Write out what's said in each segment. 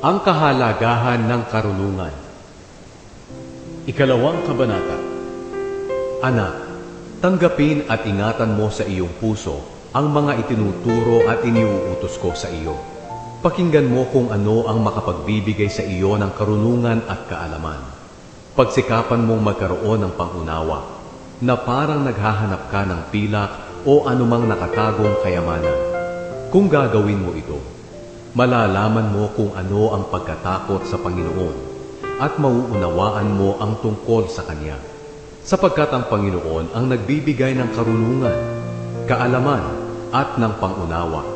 Ang kahalagahan ng karunungan. Ikalawang kabanata. Anak, tanggapin at ingatan mo sa iyong puso ang mga itinuturo at iniuutos ko sa iyo. Pakinggan mo kung ano ang makapagbibigay sa iyo ng karunungan at kaalaman. Pagsikapan mong magkaroon ng pangunawa, na parang naghahanap ka ng pilak o anumang nakatagong kayamanan. Kung gagawin mo ito, malalaman mo kung ano ang pagkatakot sa Panginoon at mauunawaan mo ang tungkol sa Kanya. Sapagkat ang Panginoon ang nagbibigay ng karunungan, kaalaman at ng pangunawa.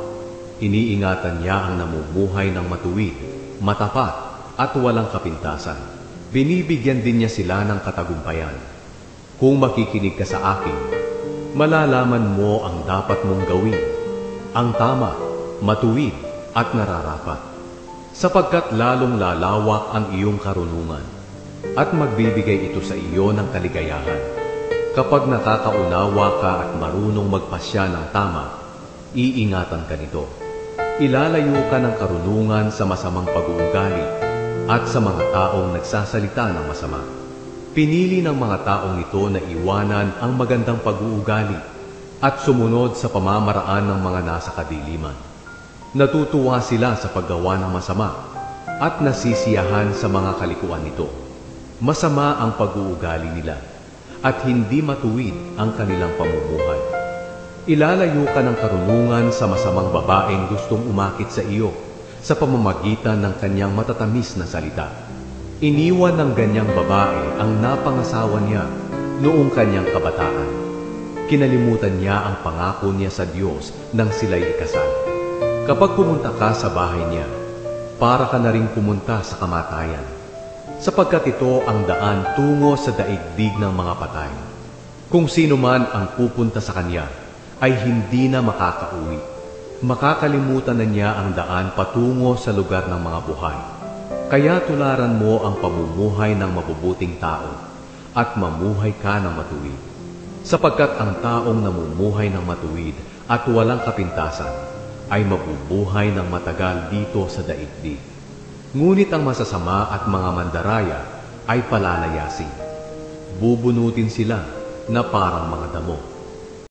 Iniingatan niya ang namumuhay ng matuwid, matapat at walang kapintasan. Binibigyan din niya sila ng katagumpayan. Kung makikinig ka sa akin, malalaman mo ang dapat mong gawin, ang tama, matuwid at nararapat, sapagkat lalong lalawak ang iyong karunungan at magbibigay ito sa iyo ng kaligayahan. Kapag nakakaunawa ka at marunong magpasya ng tama, iingatan ka nito. Ilalayo ka ng karunungan sa masamang pag-uugali at sa mga taong nagsasalita ng masama. Pinili ng mga taong ito na iwanan ang magandang pag-uugali at sumunod sa pamamaraan ng mga nasa kadiliman. Natutuwa sila sa paggawa ng masama at nasisiyahan sa mga kalikuan nito. Masama ang pag-uugali nila at hindi matuwid ang kanilang pamumuhay. Ilalayo ka ng karunungan sa masamang babaeng gustong umakit sa iyo sa pamamagitan ng kanyang matatamis na salita. Iniwan ng ganyang babae ang napangasawa niya noong kanyang kabataan. Kinalimutan niya ang pangako niya sa Diyos nang sila'y ikasal. Kapag pumunta ka sa bahay niya, para ka na ring pumunta sa kamatayan, sapagkat ito ang daan tungo sa daigdig ng mga patay. Kung sino man ang pupunta sa kanya, ay hindi na makakauwi. Makakalimutan na niya ang daan patungo sa lugar ng mga buhay. Kaya tularan mo ang pamumuhay ng mabubuting tao at mamuhay ka ng matuwid. Sapagkat ang taong namumuhay ng matuwid at walang kapintasan ay mabubuhay ng matagal dito sa daigdig. Ngunit ang masasama at mga mandaraya ay palalayasin. Bubunutin sila na parang mga damo.